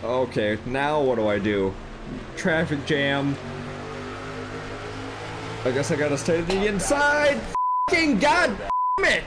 Okay, now what do I do? Traffic jam. I guess I gotta stay to the inside. F***ing god damn it!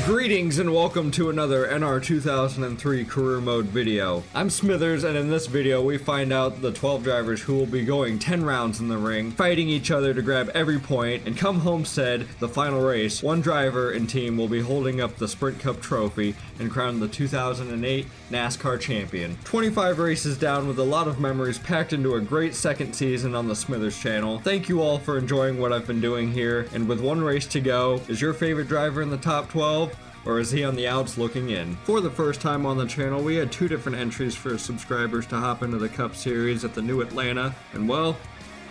Greetings and welcome to another NR2003 career mode video. I'm Smithers, and in this video we find out the 12 drivers who will be going 10 rounds in the ring, fighting each other to grab every point, and come Homestead, the final race, one driver and team will be holding up the Sprint Cup trophy and crowned the 2008 NASCAR champion. 25 races down with a lot of memories packed into a great second season on the Smithers channel. Thank you all for enjoying what I've been doing here, and with one race to go, is your favorite driver in the top 12? Or is he on the outs looking in? For the first time on the channel, we had two different entries for subscribers to hop into the Cup Series at the new Atlanta, and well,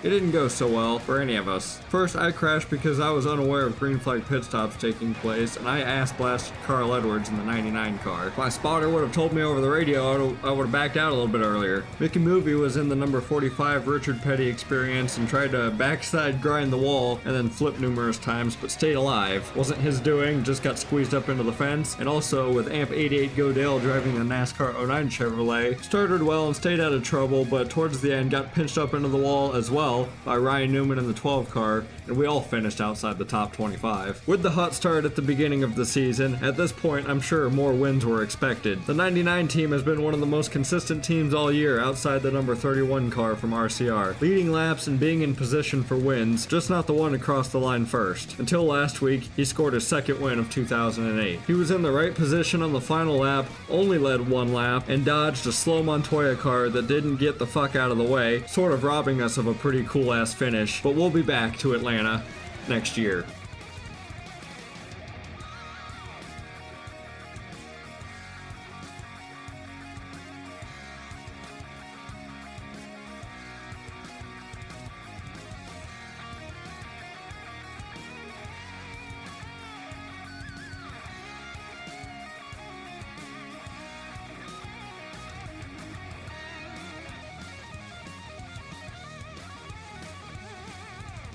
it didn't go so well for any of us. First, I crashed because I was unaware of green flag pit stops taking place, and I ass blasted Carl Edwards in the 99 car. If my spotter would have told me over the radio, I would have backed out a little bit earlier. Mickey Movie was in the number 45 Richard Petty experience and tried to backside grind the wall and then flip numerous times, but stayed alive. Wasn't his doing, just got squeezed up into the fence. And also, with Amp 88 Godale driving the NASCAR 09 Chevrolet, started well and stayed out of trouble, but towards the end got pinched up into the wall as well by Ryan Newman in the 12 car, and we all finished outside the top 25. With the hot start at the beginning of the season, at this point I'm sure more wins were expected. The 99 team has been one of the most consistent teams all year outside the number 31 car from RCR, leading laps and being in position for wins, just not the one to cross the line first. Until last week, he scored his second win of 2008. He was in the right position on the final lap, only led one lap, and dodged a slow Montoya car that didn't get the fuck out of the way, sort of robbing us of a pretty cool ass finish, but we'll be back to Atlanta next year.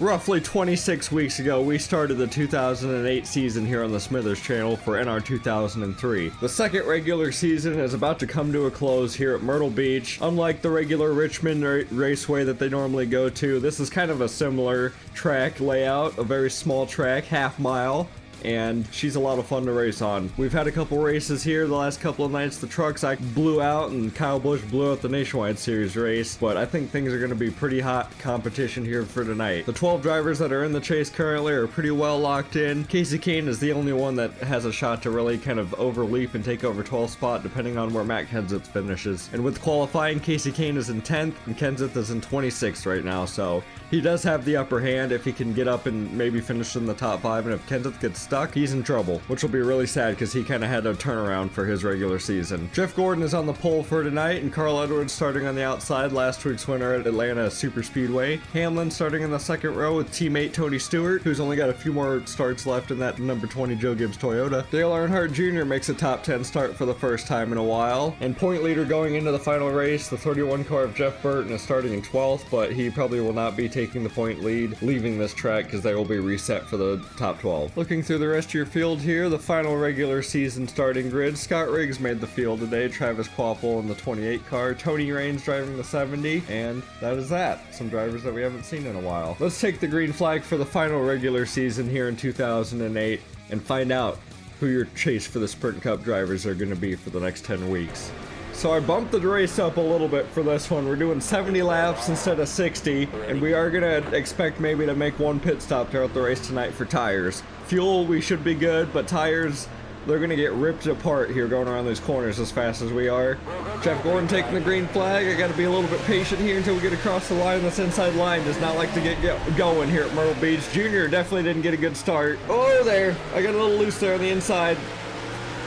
Roughly 26 weeks ago, we started the 2008 season here on the Smithers channel for NR2003. The second regular season is about to come to a close here at Myrtle Beach. Unlike the regular Richmond raceway that they normally go to, this is kind of a similar track layout, a very small track, half mile. And she's a lot of fun to race on. We've had a couple races here the last couple of nights. The trucks I blew out and Kyle Busch blew out the Nationwide Series race, but I think things are going to be pretty hot competition here for tonight. The 12 drivers that are in the chase currently are pretty well locked in. Casey Kane is the only one that has a shot to really kind of overleap and take over 12th spot depending on where Matt Kenseth finishes. And with qualifying, Casey Kane is in 10th and Kenseth is in 26th right now, so he does have the upper hand if he can get up and maybe finish in the top 5, and if Kenseth gets stuck, he's in trouble, which will be really sad because he kind of had a turnaround for his regular season. Jeff Gordon is on the pole for tonight, and Carl Edwards starting on the outside, last week's winner at Atlanta Super Speedway. Hamlin starting in the second row with teammate Tony Stewart, who's only got a few more starts left in that number 20 Joe Gibbs Toyota. Dale Earnhardt Jr. makes a top 10 start for the first time in a while, and point leader going into the final race, the 31 car of Jeff Burton is starting in 12th, but he probably will not be taking the point lead leaving this track because they will be reset for the top 12. Looking through the rest of your field here, the final regular season starting grid. Scott Riggs made the field today, Travis Kvapil in the 28 car, Tony Raines driving the 70, and that is that. Some drivers that we haven't seen in a while. Let's take the green flag for the final regular season here in 2008 and find out who your chase for the Sprint Cup drivers are going to be for the next 10 weeks. So I bumped the race up a little bit for this one. We're doing 70 laps instead of 60, and we are gonna expect maybe to make one pit stop throughout the race tonight for tires. Fuel, we should be good, but tires, they're gonna get ripped apart here going around these corners as fast as we are. Jeff Gordon taking the green flag. I gotta be a little bit patient here until we get across the line. This inside line does not like to get going here at Myrtle Beach. Junior definitely didn't get a good start. Oh, there, I got a little loose there on the inside.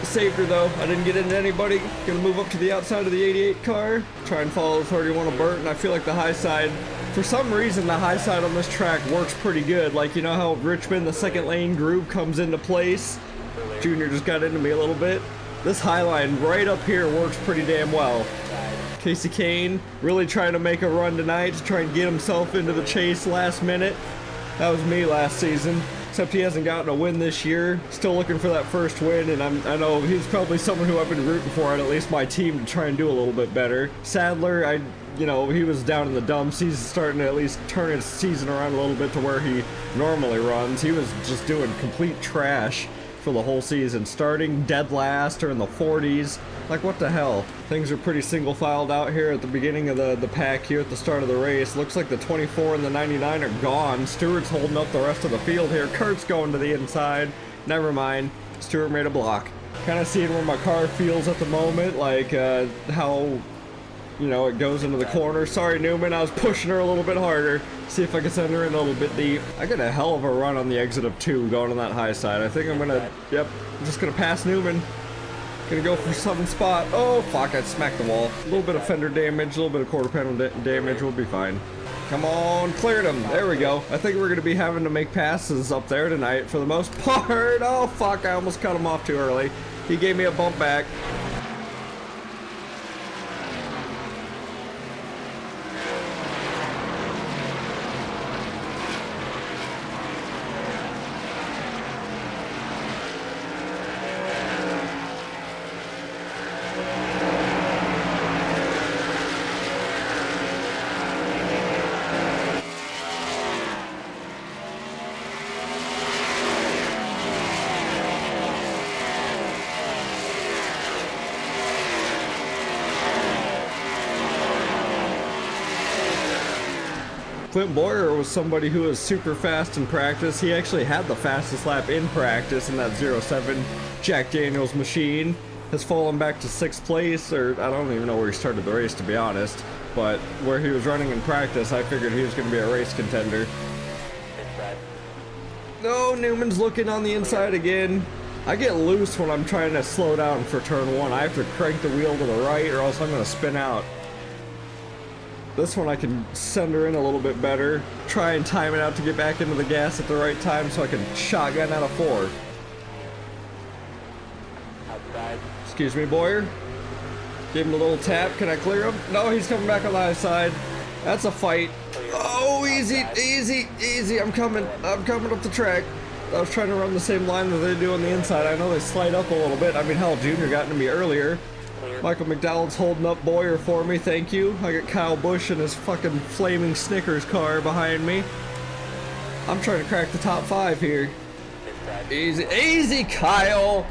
Saved her though. I didn't get into anybody. Gonna move up to the outside of the 88 car. Try and follow the 31 of Burton. I feel like the high side, for some reason the high side on this track works pretty good. Like, you know how Richmond, the second lane groove comes into place? Junior just got into me a little bit. This high line right up here works pretty damn well. Casey Kane really trying to make a run tonight to try and get himself into the chase last minute. That was me last season. except he hasn't gotten a win this year. Still looking for that first win, and I know he's probably someone who I've been rooting for on at least my team to try and do a little bit better. Sadler, you know, he was down in the dumps. He's starting to at least turn his season around a little bit to where he normally runs. He was just doing complete trash for the whole season, starting dead last or in the 40s. Like, what the hell? Things are pretty single filed out here at the beginning of the pack here at the start of the race. Looks like the 24 and the 99 are gone. Stewart's holding up the rest of the field here. Kurt's going to the inside. Never mind. Stewart made a block. Kind of seeing where my car feels at the moment, like how, you know, it goes into the corner. Sorry, Newman, I was pushing her a little bit harder. See if I can send her in a little bit deep. I got a hell of a run on the exit of 2 going on that high side. I think I'm gonna, yep, I'm just gonna pass Newman. Gonna go for some spot. Oh, fuck, I smacked the wall. A little bit of fender damage, a little bit of quarter panel damage, we'll be fine. Come on, cleared him. There we go. I think we're gonna be having to make passes up there tonight for the most part. Oh, fuck, I almost cut him off too early. He gave me a bump back. Clint Boyer was somebody who was super fast in practice. He actually had the fastest lap in practice in that 07 Jack Daniels machine. Has fallen back to 6th place, or I don't even know where he started the race, to be honest. But where he was running in practice, I figured he was going to be a race contender. No, Newman's looking on the inside again. I get loose when I'm trying to slow down for turn 1. I have to crank the wheel to the right or else I'm going to spin out. This one I can send her in a little bit better. Try and time it out to get back into the gas at the right time so I can shotgun out of 4. Outside. Excuse me, Boyer. Give him a little tap. Can I clear him? No, he's coming back on the high side. That's a fight. Oh, easy, easy, easy. I'm coming up the track. I was trying to run the same line that they do on the inside. I know they slide up a little bit. I mean, hell, Junior got into me earlier. Michael McDowell's holding up Boyer for me, thank you. I got Kyle Busch in his fucking flaming Snickers car behind me. I'm trying to crack the top 5 here. Easy, easy, Kyle!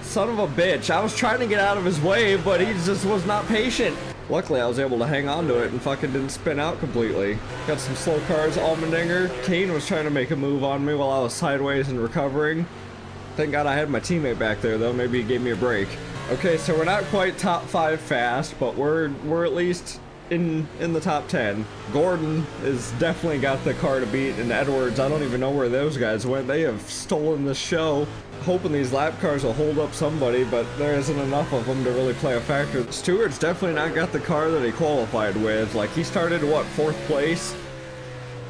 Son of a bitch. I was trying to get out of his way, but he just was not patient. Luckily, I was able to hang on to it and fucking didn't spin out completely. Got some slow cars, Allmendinger. Kane was trying to make a move on me while I was sideways and recovering. Thank God I had my teammate back there, though. Maybe he gave me a break. Okay, so we're not quite top 5 fast, but we're at least in the top 10. Gordon is definitely got the car to beat, and Edwards, I don't even know where those guys went. They have stolen the show. Hoping these lap cars will hold up somebody, but there isn't enough of them to really play a factor. Stewart's definitely not got the car that he qualified with. Like, he started, what, 4th place?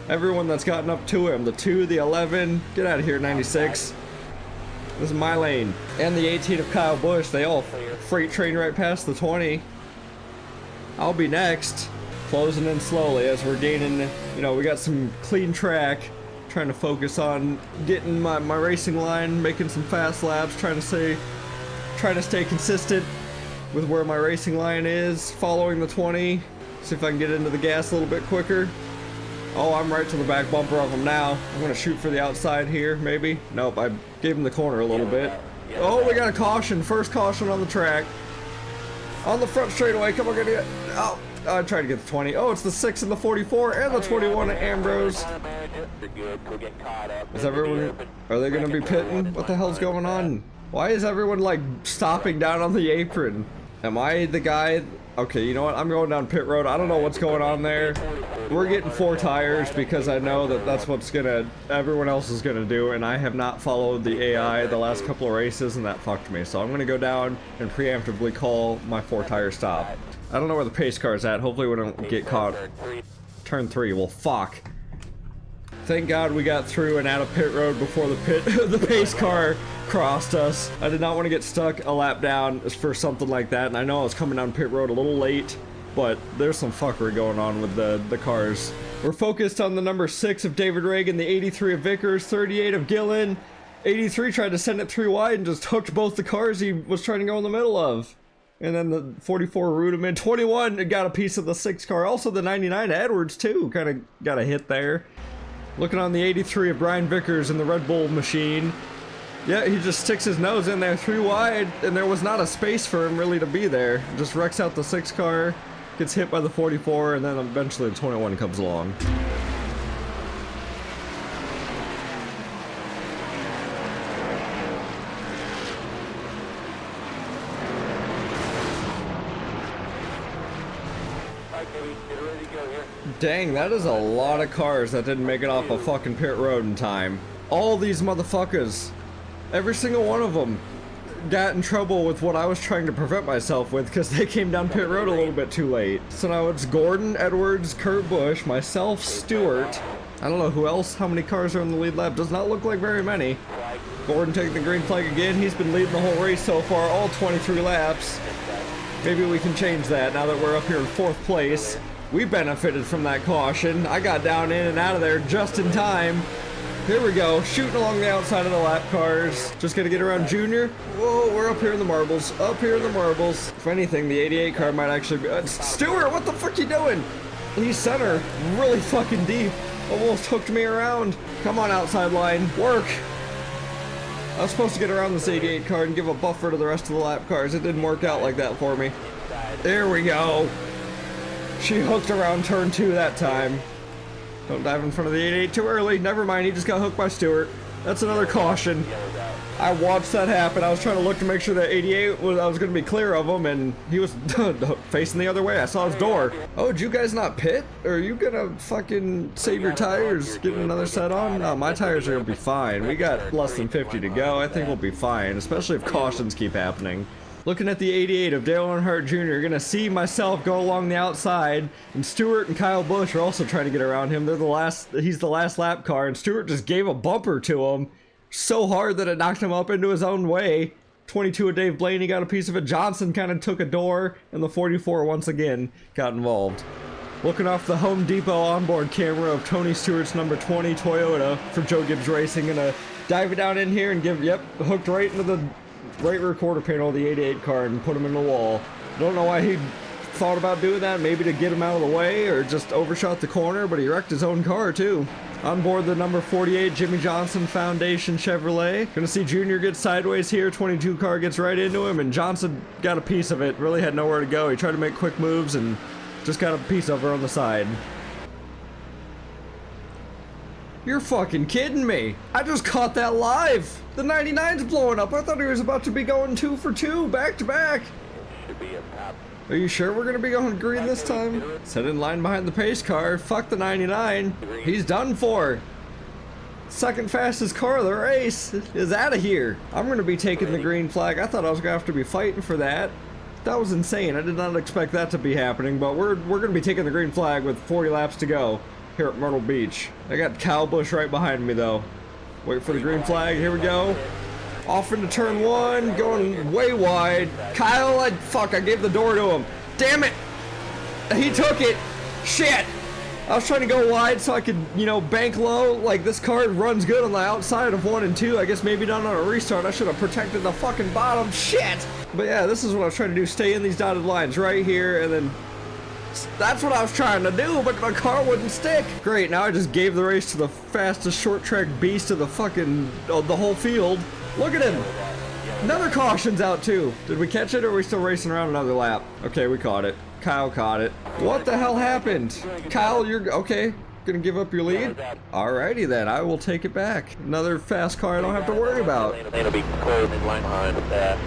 Everyone that's gotten up to him, the 2, the 11, get out of here, 96. This is my lane. And the 18 of Kyle Busch, they all freight train right past the 20. I'll be next. Closing in slowly as we're gaining, you know, we got some clean track. Trying to focus on getting my racing line, making some fast laps, trying to stay consistent with where my racing line is, following the 20. See if I can get into the gas a little bit quicker. Oh, I'm right to the back bumper of him now. I'm gonna shoot for the outside here, maybe. Nope, I gave him the corner a little bit. Oh, we got a caution. First caution on the track. On the front straightaway. Come on, get it. Oh, I tried to get the 20. Oh, it's the 6 and the 44 and the 21 at Ambrose. Is everyone... Are they gonna be pitting? What the hell's going on? Why is everyone, like, stopping down on the apron? Am I the guy... Okay, you know what? I'm going down pit road. I don't know what's going on there. We're getting 4 tires because I know that that's what's everyone else is gonna do, and I have not followed the AI the last couple of races, and that fucked me. So I'm gonna go down and preemptively call my 4-tire stop. I don't know where the pace car's at. Hopefully we don't get caught. Turn 3. Well, fuck. Thank God we got through and out of pit road before the pace car crossed us. I did not want to get stuck a lap down for something like that, and I know I was coming down pit road a little late. but there's some fuckery going on with the cars. We're focused on the number 6 of David Reagan, the 83 of Vickers, 38 of Gillen. 83 tried to send it 3 wide and just hooked both the cars he was trying to go in the middle of. And then the 44 Rudiman. 21 got a piece of the 6 car. Also the 99 Edwards too, kind of got a hit there. Looking on the 83 of Brian Vickers in the Red Bull machine. Yeah, he just sticks his nose in there 3 wide, and there was not a space for him really to be there. Just wrecks out the 6 car, gets hit by the 44, and then eventually the 21 comes along. Dang, that is a lot of cars that didn't make it off a fucking pit road in time. All these motherfuckers, every single one of them got in trouble with what I was trying to prevent myself with because they came down pit road a little bit too late. So now it's Gordon, Edwards, Kurt Busch, myself, Stewart. I don't know who else, how many cars are in the lead lap. Does not look like very many. Gordon taking the green flag again. He's been leading the whole race so far, all 23 laps. Maybe we can change that now that we're up here in 4th place. We benefited from that caution. I got down in and out of there just in time. Here we go, shooting along the outside of the lap cars. Just gonna get around Junior. Whoa, we're up here in the marbles. Up here in the marbles. If anything, the 88 car might actually be... Stewart, what the fuck you doing? He's center, really fucking deep. Almost hooked me around. Come on, outside line, work. I was supposed to get around this 88 car and give a buffer to the rest of the lap cars. It didn't work out like that for me. There we go. She hooked around turn 2 that time. Don't dive in front of the 88 too early. Never mind, he just got hooked by Stewart. That's another caution. I watched that happen. I was trying to look to make sure that 88 was, I was going to be clear of him, and he was facing the other way. I saw his door. Oh, did you guys not pit? Or are you going to fucking save your tires, get another set on? No, my tires are going to be fine. We got less than 50 to go. I think we'll be fine, especially if cautions keep happening. Looking at the 88 of Dale Earnhardt Jr., you're gonna see myself go along the outside, and Stewart and Kyle Busch are also trying to get around him. He's the last lap car, and Stewart just gave a bumper to him so hard that it knocked him up into his own way. 22 of Dave Blaney got a piece of it. Johnson kind of took a door, and the 44 once again got involved. Looking off the Home Depot onboard camera of Tony Stewart's number 20 Toyota for Joe Gibbs Racing, gonna dive it down in here and give, yep, hooked right into the right rear quarter panel of the 88 car and put him in the wall. Don't know why he thought about doing that, maybe to get him out of the way or just overshot the corner, but he wrecked his own car too. On board the number 48 Jimmy Johnson Foundation Chevrolet. Gonna see Junior get sideways here, 22 car gets right into him, and Johnson got a piece of it, really had nowhere to go. He tried to make quick moves and just got a piece of her on the side. You're fucking kidding me. I just caught that live. The 99's blowing up. I thought he was about to be going 2 for 2 back to back. Are you sure we're gonna be going green this time? Set in line behind the pace car. Fuck the 99. He's done for. Second fastest car of the race is out of here. I'm gonna be taking the green flag. I thought I was gonna have to be fighting for that. That was insane. I did not expect that to be happening, but we're gonna be taking the green flag with 40 laps to go here at Myrtle Beach. I got Kyle Busch right behind me though. Wait for the green flag, here we go. Off into turn 1, going way wide. Kyle, I gave the door to him. Damn it! He took it! Shit! I was trying to go wide so I could, you know, bank low. Like, this car runs good on the outside of 1 and 2. I guess maybe not on a restart. I should have protected the fucking bottom. Shit! But yeah, this is what I was trying to do. Stay in these dotted lines right here, and then that's what I was trying to do, but my car wouldn't stick. Great, now I just gave the race to the fastest short track beast of the fucking, the whole field. Look at him. Another caution's out too. Did we catch it or are we still racing around another lap? Okay, we caught it. Kyle caught it. What the hell happened? Kyle, you're, okay, gonna give up your lead? Alrighty then, I will take it back. Another fast car I don't have to worry about. It'll be close in line behind that.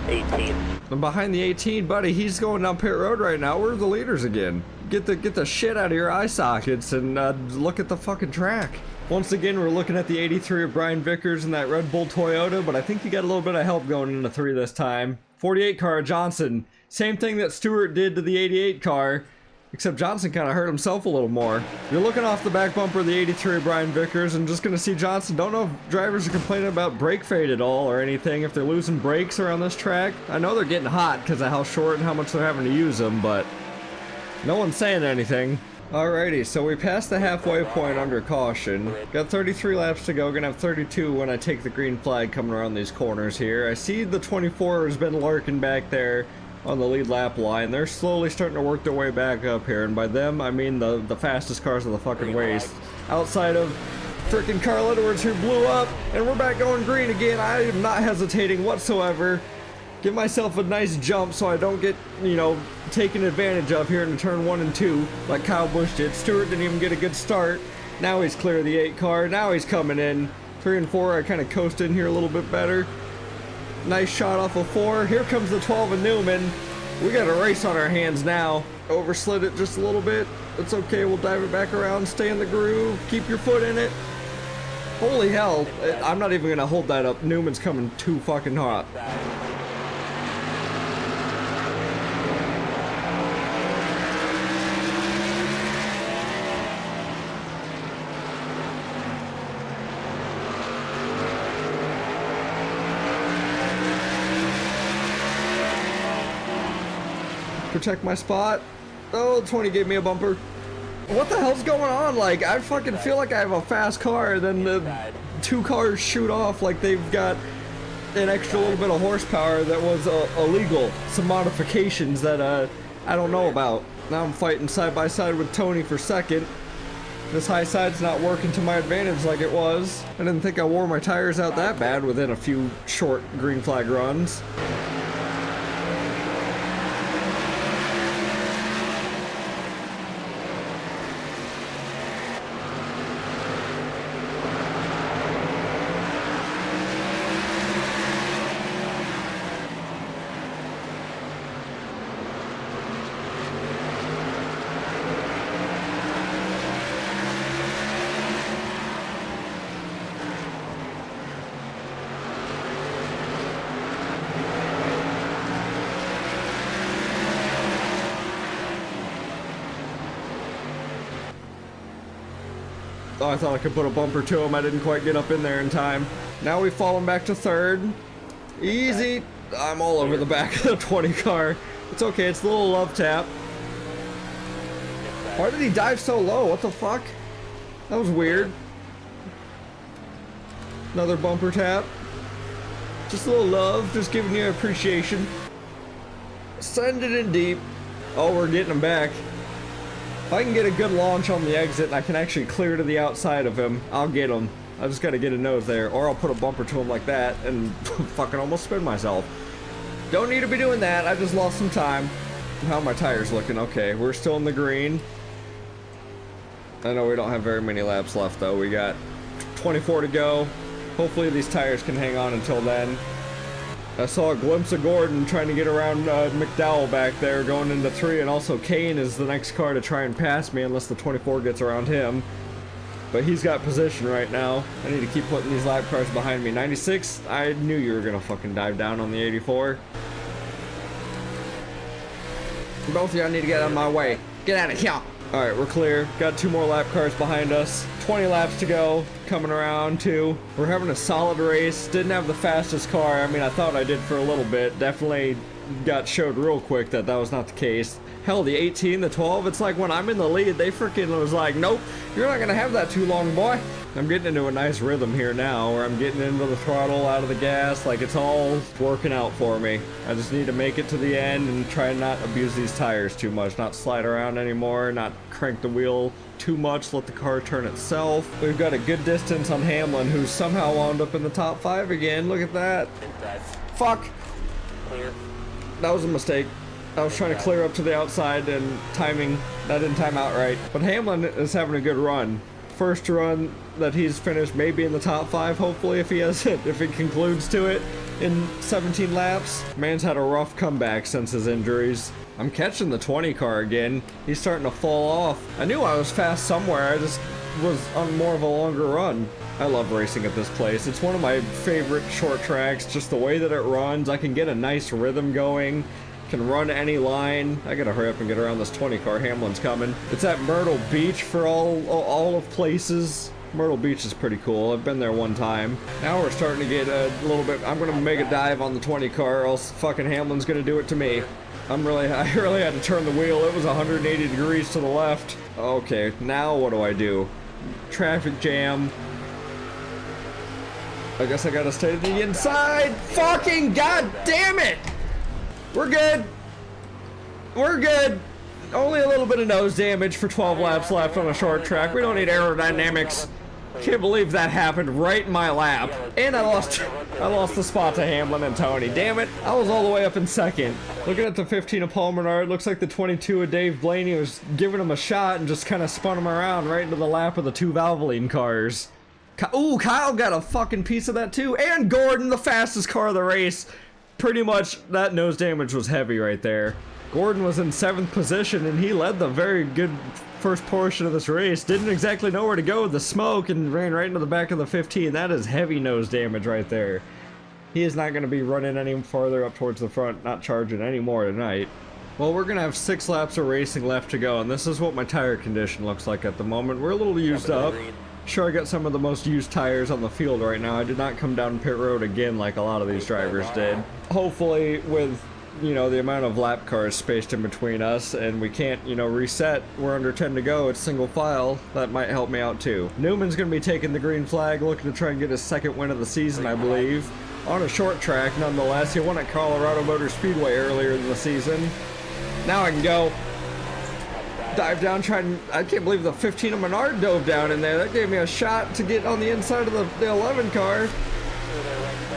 18. I'm behind the 18, buddy. He's going down pit road right now. We're the leaders again. Get the shit out of your eye sockets and look at the fucking track. Once again, we're looking at the 83 of Brian Vickers and that Red Bull Toyota, but I think you got a little bit of help going into 3 this time. 48 car Johnson. Same thing that Stewart did to the 88 car, except Johnson kind of hurt himself a little more. You're looking off the back bumper of the 83 of Brian Vickers and just going to see Johnson. Don't know if drivers are complaining about brake fade at all or anything, if they're losing brakes around this track. I know they're getting hot because of how short and how much they're having to use them, but No one's saying anything. Alrighty, so we passed the halfway point under caution. Got 33 laps to go, gonna have 32 when I take the green flag coming around these corners here. I see the 24 has been lurking back there on the lead lap line. They're slowly starting to work their way back up here, and by them, I mean the fastest cars of the fucking race. Outside of frickin' Carl Edwards, who blew up, and we're back going green again. I am not hesitating whatsoever. Give myself a nice jump so I don't get, you know, taken advantage of here in turn 1 and 2 like Kyle Busch did. Stewart didn't even get a good start. Now he's clear of the 8 car. Now he's coming in. 3 and 4, I kind of coast in here a little bit better. Nice shot off of 4. Here comes the 12 and Newman. We got a race on our hands now. Overslid it just a little bit. It's okay, we'll dive it back around. Stay in the groove. Keep your foot in it. Holy hell. I'm not even going to hold that up. Newman's coming too fucking hot. Protect my spot. Oh, 20 gave me a bumper. What the hell's going on? Like, I fucking feel like I have a fast car, then the 2 cars shoot off like they've got an extra little bit of horsepower that was illegal. Some modifications that I don't know about. Now I'm fighting side by side with Tony for second. This high side's not working to my advantage like it was. I didn't think I wore my tires out that bad within a few short green flag runs. Oh, I thought I could put a bumper to him. I didn't quite get up in there in time. Now we've fallen back to 3rd. Easy. I'm all over the back of the 20 car. It's okay. It's a little love tap. Why did he dive so low? What the fuck? That was weird. Another bumper tap. Just a little love. Just giving you appreciation. Send it in deep. Oh, we're getting him back. If I can get a good launch on the exit and I can actually clear to the outside of him, I'll get him. I just gotta get a nose there, or I'll put a bumper to him like that and fucking almost spin myself. Don't need to be doing that. I just lost some time. How are my tires looking? Okay, we're still in the green. I know we don't have very many laps left though. We got 24 to go. Hopefully these tires can hang on until then. I saw a glimpse of Gordon trying to get around McDowell back there going into 3, and also Kane is the next car to try and pass me unless the 24 gets around him. But he's got position right now. I need to keep putting these lap cars behind me. 96, I knew you were gonna fucking dive down on the 84. Both of y'all need to get out of my way. Get out of here. Alright, we're clear. Got 2 more lap cars behind us. 20 laps to go. Coming around too. We're having a solid race. Didn't have the fastest car. I mean, I thought I did for a little bit. Definitely got showed real quick that that was not the case. Hell, the 18, the 12, it's like when I'm in the lead, they freaking was like, nope, you're not gonna have that too long, boy. I'm getting into a nice rhythm here now, where I'm getting into the throttle, out of the gas, like it's all working out for me. I just need to make it to the end and try and not abuse these tires too much, not slide around anymore, not crank the wheel too much, let the car turn itself. We've got a good distance on Hamlin, who's somehow wound up in the top 5 again. Look at that. Fuck. Clear. That was a mistake. I was trying to clear up to the outside and timing, that didn't time out right. But Hamlin is having a good run. First run that he's finished maybe in the top 5, hopefully, if he has it, if he concludes to it in 17 laps. Man's had a rough comeback since his injuries. I'm catching the 20 car again. He's starting to fall off. I knew I was fast somewhere, I just was on more of a longer run. I love racing at this place. It's one of my favorite short tracks, just the way that it runs. I can get a nice rhythm going. Can run any line. I gotta hurry up and get around this 20 car. Hamlin's coming. It's at Myrtle Beach for all of places. Myrtle Beach is pretty cool. I've been there one time. Now we're starting to get a little bit. I'm gonna make a dive on the 20 car, or else fucking Hamlin's gonna do it to me. I really had to turn the wheel. It was 180 degrees to the left. Okay, now what do I do? Traffic jam. I guess I gotta stay to the inside. Fucking god damn it! We're good. We're good. Only a little bit of nose damage for 12 laps left on a short track. We don't need aerodynamics. Can't believe that happened right in my lap. And I lost the spot to Hamlin and Tony. Damn it. I was all the way up in second. Looking at the 15 of Paul Menard, looks like the 22 of Dave Blaney was giving him a shot and just kind of spun him around right into the lap of the two Valvoline cars. Ooh, Kyle got a fucking piece of that too. And Gordon, the fastest car of the race. Pretty much that nose damage was heavy right there. Gordon was in 7th position and he led the very good first portion of this race. Didn't exactly know where to go with the smoke and ran right into the back of the 15. That is heavy nose damage right there. He is not going to be running any farther up towards the front, not charging any more tonight. Well, we're going to have 6 laps of racing left to go, and this is what my tire condition looks like at the moment. We're a little used up. Sure, I got some of the most used tires on the field right now. I did not come down pit road again like a lot of these drivers did. Hopefully with, you know, the amount of lap cars spaced in between us and we can't, you know, reset, we're under 10 to go, it's single file, that might help me out too. Newman's gonna be taking the green flag, looking to try and get his 2nd win of the season, I believe. On a short track nonetheless. He won at Colorado Motor Speedway earlier in the season. Now I can go dive down, I can't believe the 15 of Menard dove down in there. That gave me a shot to get on the inside of the 11 car.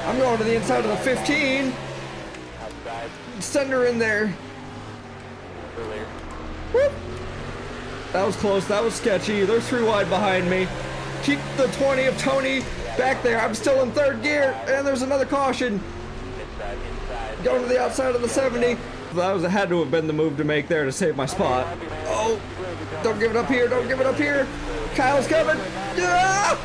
I'm going to the inside of the 15. Send her in there. Whoop. That was close. That was sketchy. They're 3 wide behind me. Keep the 20 of Tony back there. I'm still in 3rd gear. And there's another caution. Going to the outside of the 70. That had to have been the move to make there to save my spot. Oh, don't give it up here. Don't give it up here. Kyle's coming. Ah!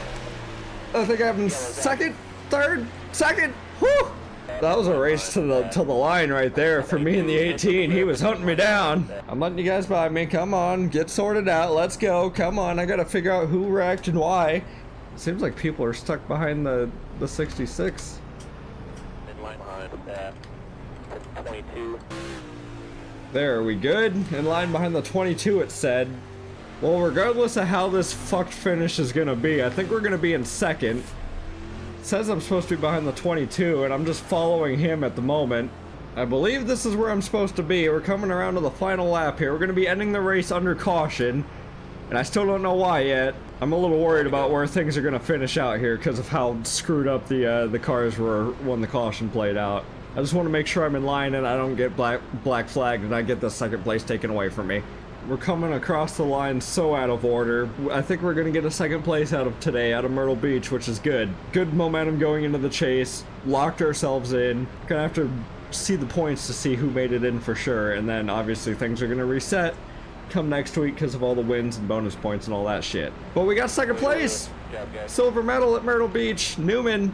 I think I'm in 2nd, 3rd, 2nd. Whew. That was a race to the line right there for me in the 18. He was hunting me down. I'm letting you guys by me. Come on, get sorted out. Let's go. Come on, I gotta figure out who wrecked and why. Seems like people are stuck behind the 66. In line behind that 22. There, are we good? In line behind the 22, it said. Well, regardless of how this fucked finish is gonna be, I think we're gonna be in 2nd. It says I'm supposed to be behind the 22, and I'm just following him at the moment. I believe this is where I'm supposed to be. We're coming around to the final lap here. We're going to be ending the race under caution, and I still don't know why yet. I'm a little worried about where things are going to finish out here because of how screwed up the cars were when the caution played out. I just want to make sure I'm in line and I don't get black flagged and I get the 2nd place taken away from me. We're coming across the line so out of order. I think we're going to get a 2nd place out of today, out of Myrtle Beach, which is good. Good momentum going into the chase. Locked ourselves in. Gonna have to see the points to see who made it in for sure. And then obviously things are going to reset come next week because of all the wins and bonus points and all that shit. But we got 2nd place. Silver medal at Myrtle Beach. Newman.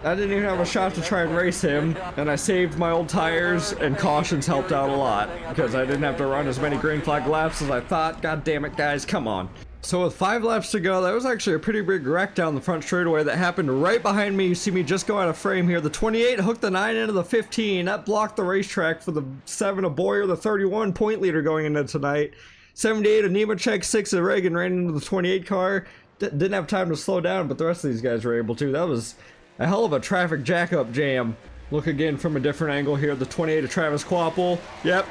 I didn't even have a shot to try and race him, and I saved my old tires, and cautions helped out a lot, because I didn't have to run as many green flag laps as I thought. God damn it, guys, come on. So with 5 laps to go, that was actually a pretty big wreck down the front straightaway that happened right behind me. You see me just go out of frame here. The 28 hooked the 9 into the 15. That blocked the racetrack for the 7 of Boyer, the 31 point leader going into tonight. 78 of Nemechek, 6 of Reagan ran into the 28 car. Didn't have time to slow down, but the rest of these guys were able to. That was a hell of a traffic jack-up jam. Look again from a different angle here. The 28 of Travis Quapple. Yep.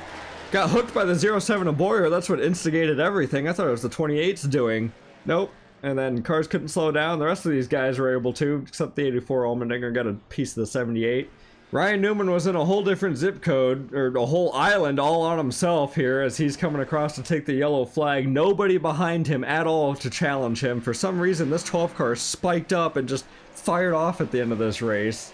Got hooked by the 07 of Boyer. That's what instigated everything. I thought it was the 28's doing. Nope. And then cars couldn't slow down. The rest of these guys were able to, except the 84 Allmendinger got a piece of the 78. Ryan Newman was in a whole different zip code, or a whole island all on himself here as he's coming across to take the yellow flag. Nobody behind him at all to challenge him. For some reason, this 12 car spiked up and just fired off at the end of this race.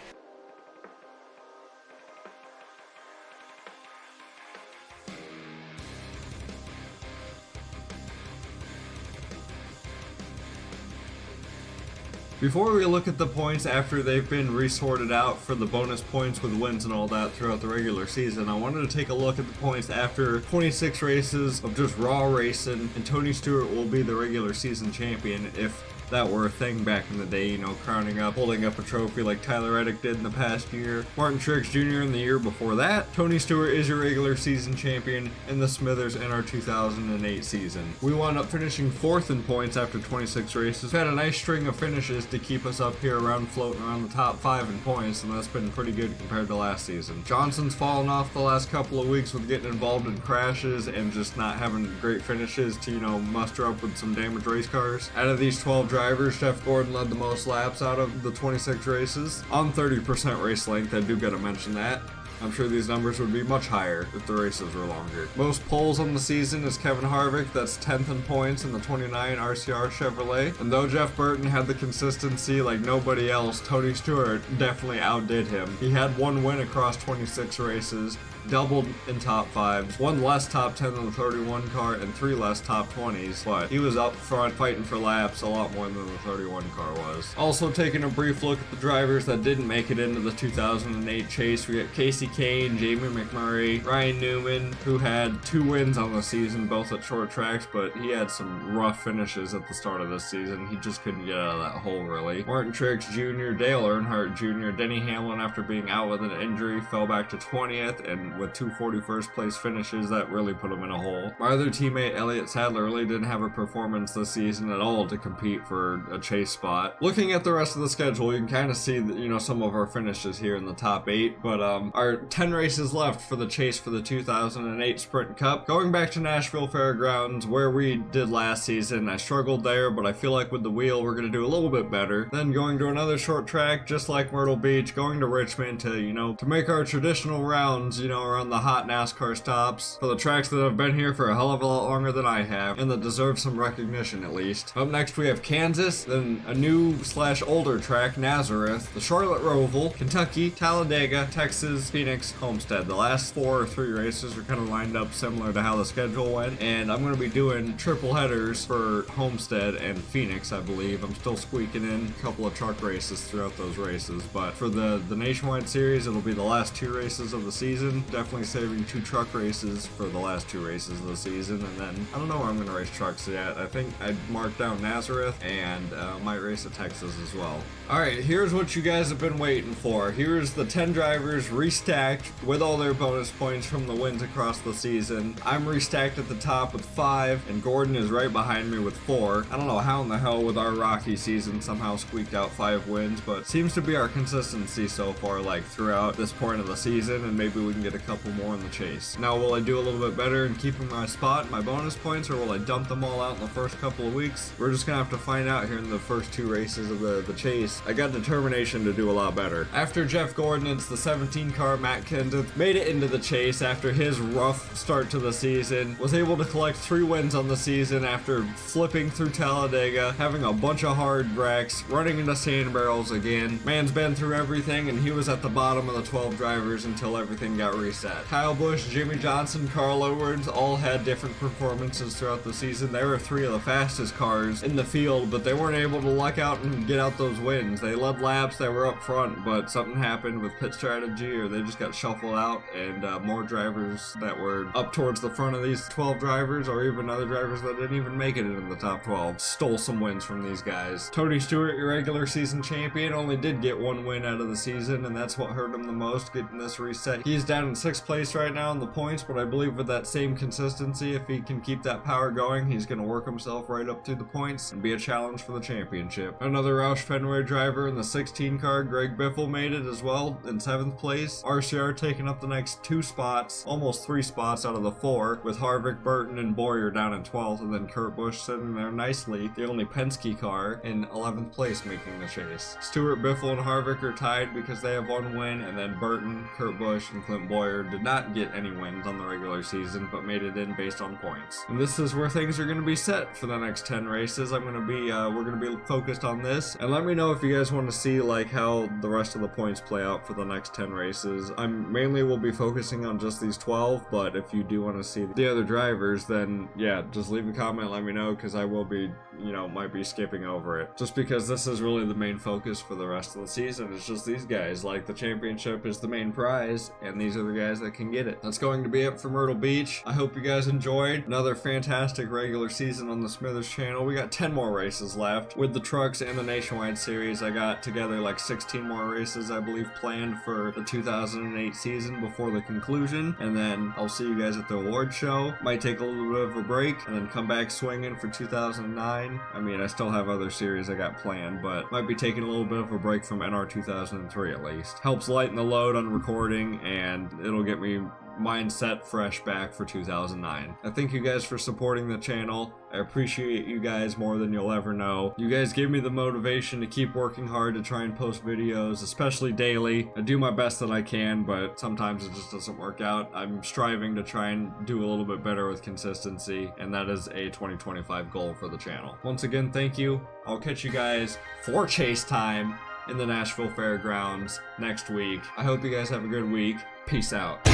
Before we look at the points after they've been resorted out for the bonus points with wins and all that throughout the regular season, I wanted to take a look at the points after 26 races of just raw racing, and Tony Stewart will be the regular season champion if that were a thing back in the day, you know, crowning up, holding up a trophy like Tyler Reddick did in the past year. Martin Truex Jr. in the year before that. Tony Stewart is your regular season champion in the Smithers NR 2008 season. We wound up finishing 4th in points after 26 races. We've had a nice string of finishes to keep us up here around floating around the top 5 in points, and that's been pretty good compared to last season. Johnson's fallen off the last couple of weeks with getting involved in crashes and just not having great finishes to, you know, muster up with some damaged race cars. Out of these 12 drivers, Jeff Gordon led the most laps out of the 26 races on 30% race length. I do gotta mention that. I'm sure these numbers would be much higher if the races were longer. Most poles on the season is Kevin Harvick, that's 10th in points in the 29 RCR Chevrolet. And though Jeff Burton had the consistency like nobody else, Tony Stewart definitely outdid him. He had 1 win across 26 races, doubled in top 5s, 1 less top 10 than the 31 car, and 3 less top 20s, but he was up front fighting for laps a lot more than the 31 car was. Also taking a brief look at the drivers that didn't make it into the 2008 chase, we got Casey Kane, Jamie McMurray, Ryan Newman, who had 2 wins on the season, both at short tracks, but he had some rough finishes at the start of this season. He just couldn't get out of that hole, really. Martin Truex Jr., Dale Earnhardt Jr., Denny Hamlin, after being out with an injury, fell back to 20th, and with 2 41st place finishes, that really put him in a hole. My other teammate, Elliott Sadler, really didn't have a performance this season at all to compete for a chase spot. Looking at the rest of the schedule, you can kind of see that, you know, some of our finishes here in the top 8, but our 10 races left for the chase for the 2008 Sprint Cup. Going back to Nashville Fairgrounds, where we did last season, I struggled there, but I feel like with the wheel, we're going to do a little bit better. Then going to another short track, just like Myrtle Beach, going to Richmond to, you know, to make our traditional rounds, you know, around the hot NASCAR stops for the tracks that have been here for a hell of a lot longer than I have, and that deserve some recognition at least. Up next we have Kansas, then a new/older track, Nazareth, the Charlotte Roval, Kentucky, Talladega, Texas, Phoenix, Homestead. The last 4 or 3 races are kind of lined up similar to how the schedule went, and I'm going to be doing triple headers for Homestead and Phoenix, I believe. I'm still squeaking in a couple of truck races throughout those races, but for the nationwide series, it'll be the last 2 races of the season. Definitely saving 2 truck races for the last 2 races of the season, and then I don't know where I'm going to race trucks yet. I think I'd marked down Nazareth and might race at Texas as well. Alright, here's what you guys have been waiting for. Here's the 10 drivers restacked with all their bonus points from the wins across the season. I'm restacked at the top with 5, and Gordon is right behind me with 4. I don't know how in the hell with our Rocky season somehow squeaked out 5 wins, but seems to be our consistency so far, like throughout this point of the season, and maybe we can get a couple more in the chase. Now, will I do a little bit better in keeping my spot, my bonus points, or will I dump them all out in the first couple of weeks? We're just gonna have to find out here in the first 2 races of the chase. I got determination to do a lot better. After Jeff Gordon, it's the 17 car Matt Kenseth made it into the chase after his rough start to the season, was able to collect 3 wins on the season after flipping through Talladega, having a bunch of hard wrecks, running into sand barrels again. Man's been through everything, and he was at the bottom of the 12 drivers until everything got reset. Kyle Busch, Jimmy Johnson, Carl Edwards all had different performances throughout the season. They were 3 of the fastest cars in the field, but they weren't able to luck out and get out those wins. They led laps, they were up front, but something happened with pit strategy, or they just got shuffled out, and more drivers that were up towards the front of these 12 drivers, or even other drivers that didn't even make it in the top 12, stole some wins from these guys. Tony Stewart, your regular season champion, only did get 1 win out of the season, and that's what hurt him the most, getting this reset. He's down in 6th place right now in the points, but I believe with that same consistency, if he can keep that power going, he's going to work himself right up through the points and be a challenge for the championship. Another Roush Fenway driver in the 16 car, Greg Biffle, made it as well in 7th place. RCR taking up the next 2 spots, almost 3 spots out of the 4, with Harvick, Burton, and Boyer down in 12th, and then Kurt Busch sitting there nicely, the only Penske car, in 11th place making the chase. Stewart, Biffle, and Harvick are tied because they have 1 win, and then Burton, Kurt Busch, and Clint Boyer did not get any wins on the regular season, but made it in based on points. And this is where things are going to be set for the next 10 races. we're going to be focused on this, and let me know if you guys want to see like how the rest of the points play out for the next 10 races. Mainly will be focusing on just these 12, but if you do want to see the other drivers, then yeah, just leave a comment, let me know, because I will be you know, might be skipping over it. Just because this is really the main focus for the rest of the season. It's just these guys. Like, the championship is the main prize, and these are the guys that can get it. That's going to be it for Myrtle Beach. I hope you guys enjoyed another fantastic regular season on the Smithers channel. We got 10 more races left. With the trucks and the Nationwide Series, I got together like 16 more races, I believe, planned for the 2008 season before the conclusion. And then I'll see you guys at the award show. Might take a little bit of a break and then come back swinging for 2009. I mean, I still have other series I got planned, but might be taking a little bit of a break from NR 2003 at least. Helps lighten the load on recording, and it'll get me mindset fresh back for 2009. I thank you guys for supporting the channel. I appreciate you guys more than you'll ever know. You guys give me the motivation to keep working hard to try and post videos, especially daily. I do my best that I can, but sometimes it just doesn't work out. I'm striving to try and do a little bit better with consistency, and that is a 2025 goal for the channel. Once again, thank you. I'll catch you guys for chase time in the Nashville Fairgrounds next week. I hope you guys have a good week. Peace out.